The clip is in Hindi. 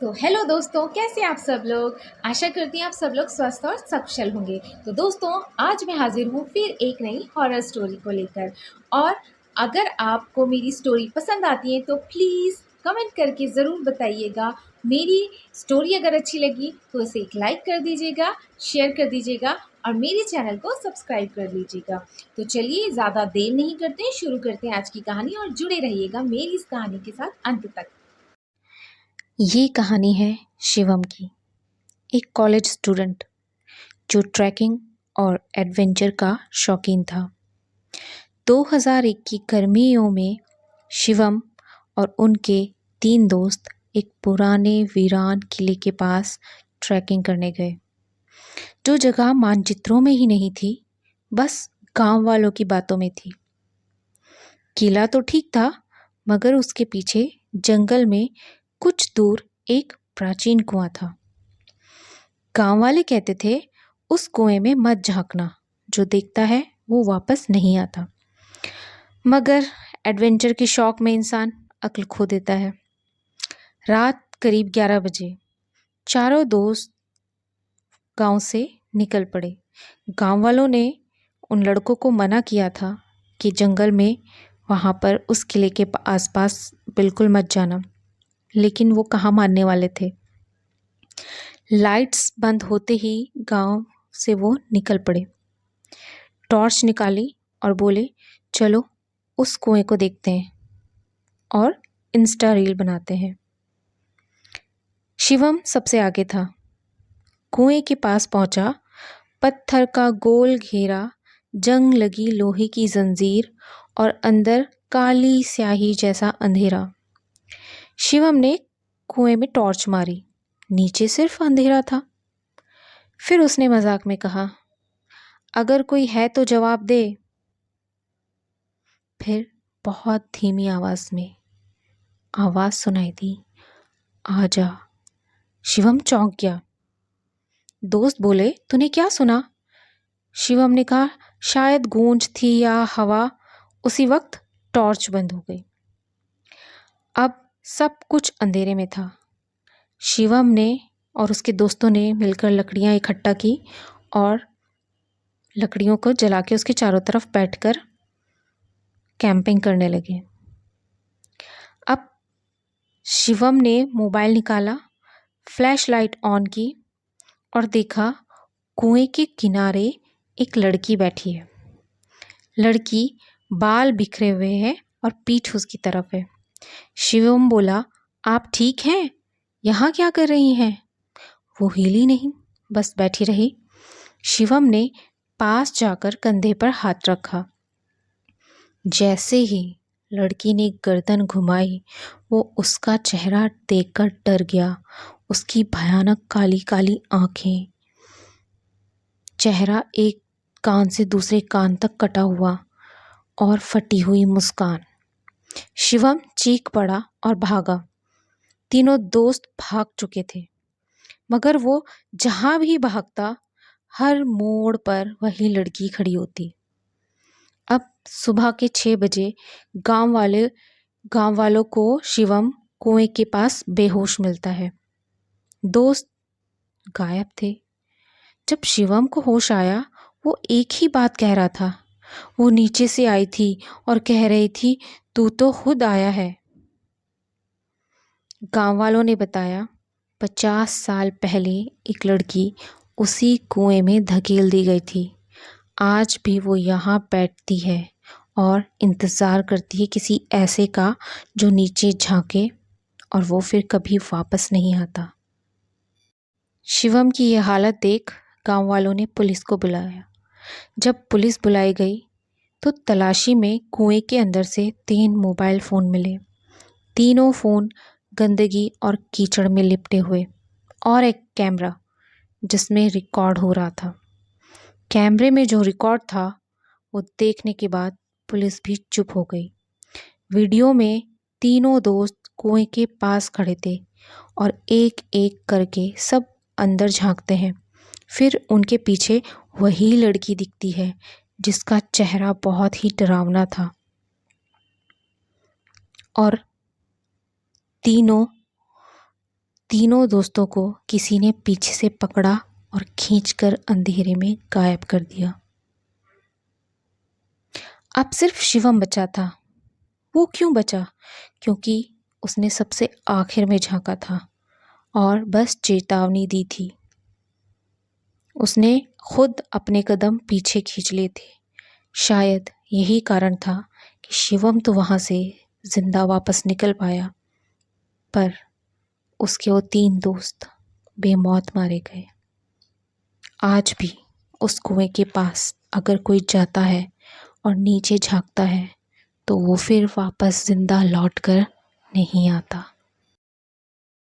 तो हेलो दोस्तों, कैसे आप सब लोग। आशा करती हैं आप सब लोग स्वस्थ और सकुशल होंगे। तो दोस्तों, आज मैं हाजिर हूँ फिर एक नई हॉरर स्टोरी को लेकर। और अगर आपको मेरी स्टोरी पसंद आती है तो प्लीज़ कमेंट करके ज़रूर बताइएगा। मेरी स्टोरी अगर अच्छी लगी तो इसे एक लाइक कर दीजिएगा, शेयर कर दीजिएगा और मेरे चैनल को सब्सक्राइब कर लीजिएगा। तो चलिए ज़्यादा देर नहीं करते, शुरू करते हैं आज की कहानी और जुड़े रहिएगा मेरी इस कहानी के साथ अंत तक। ये कहानी है शिवम की, एक कॉलेज स्टूडेंट जो ट्रैकिंग और एडवेंचर का शौकीन था। 2001 की गर्मियों में शिवम और उनके 3 दोस्त एक पुराने वीरान किले के पास ट्रैकिंग करने गए, जो जगह मानचित्रों में ही नहीं थी, बस गांव वालों की बातों में थी। किला तो ठीक था, मगर उसके पीछे जंगल में कुछ दूर एक प्राचीन कुआं था। गांव वाले कहते थे, उस कुएं में मत झांकना, जो देखता है वो वापस नहीं आता। मगर एडवेंचर के शौक में इंसान अक्ल खो देता है। रात करीब 11 बजे चारों दोस्त गांव से निकल पड़े। गांव वालों ने उन लड़कों को मना किया था कि जंगल में वहां पर उस किले के आसपास बिल्कुल मत जाना, लेकिन वो कहाँ मानने वाले थे। लाइट्स बंद होते ही गांव से वो निकल पड़े, टॉर्च निकाली और बोले, चलो उस कुएं को देखते हैं और इंस्टा रील बनाते हैं। शिवम सबसे आगे था। कुएं के पास पहुंचा। पत्थर का गोल घेरा, जंग लगी लोहे की जंजीर और अंदर काली स्याही जैसा अंधेरा। शिवम ने कुएं में टॉर्च मारी, नीचे सिर्फ अंधेरा था। फिर उसने मजाक में कहा, अगर कोई है तो जवाब दे। फिर बहुत धीमी आवाज सुनाई दी, आजा। शिवम चौंक गया। दोस्त बोले, तूने क्या सुना? शिवम ने कहा, शायद गूंज थी या हवा। उसी वक्त टॉर्च बंद हो गई। अब सब कुछ अंधेरे में था। शिवम ने और उसके दोस्तों ने मिलकर लकड़ियां इकट्ठा की और लकड़ियों को जला के उसके चारों तरफ बैठकर कैंपिंग करने लगे। अब शिवम ने मोबाइल निकाला, फ्लैश लाइट ऑन की और देखा कुएं के किनारे एक लड़की बैठी है। लड़की बाल बिखरे हुए हैं और पीठ उसकी तरफ है। शिवम बोला, आप ठीक हैं? यहाँ क्या कर रही हैं? वो हिली नहीं, बस बैठी रही। शिवम ने पास जाकर कंधे पर हाथ रखा। जैसे ही लड़की ने गर्दन घुमाई, वो उसका चेहरा देखकर डर गया। उसकी भयानक काली काली आंखें, चेहरा एक कान से दूसरे कान तक कटा हुआ और फटी हुई मुस्कान। शिवम चीख पड़ा और भागा। तीनों दोस्त भाग चुके थे, मगर वो जहां भी भागता, हर मोड़ पर वही लड़की खड़ी होती। अब सुबह के 6 बजे गांव वालों को शिवम कुएं के पास बेहोश मिलता है। दोस्त गायब थे। जब शिवम को होश आया, वो एक ही बात कह रहा था। वो नीचे से आई थी और कह रही थी, तू तो खुद आया है। गांव वालों ने बताया, 50 साल पहले एक लड़की उसी कुएं में धकेल दी गई थी। आज भी वो यहाँ बैठती है और इंतज़ार करती है किसी ऐसे का जो नीचे झांके, और वो फिर कभी वापस नहीं आता। शिवम की यह हालत देख गांव वालों ने पुलिस को बुलाया। जब पुलिस बुलाई गई तो तलाशी में कुएं के अंदर से 3 मोबाइल फ़ोन मिले। तीनों फ़ोन गंदगी और कीचड़ में लिपटे हुए, और एक कैमरा जिसमें रिकॉर्ड हो रहा था। कैमरे में जो रिकॉर्ड था वो देखने के बाद पुलिस भी चुप हो गई। वीडियो में तीनों दोस्त कुएं के पास खड़े थे और एक एक करके सब अंदर झांकते हैं। फिर उनके पीछे वही लड़की दिखती है जिसका चेहरा बहुत ही डरावना था, और तीनों तीनों दोस्तों को किसी ने पीछे से पकड़ा और खींचकर अंधेरे में गायब कर दिया। अब सिर्फ शिवम बचा था। वो क्यों बचा? क्योंकि उसने सबसे आखिर में झांका था और बस चेतावनी दी थी। उसने खुद अपने कदम पीछे खींच लिए थे। शायद यही कारण था कि शिवम तो वहाँ से जिंदा वापस निकल पाया, पर उसके वो 3 दोस्त बेमौत मारे गए। आज भी उस कुएं के पास अगर कोई जाता है और नीचे झांकता है तो वो फिर वापस जिंदा लौट कर नहीं आता।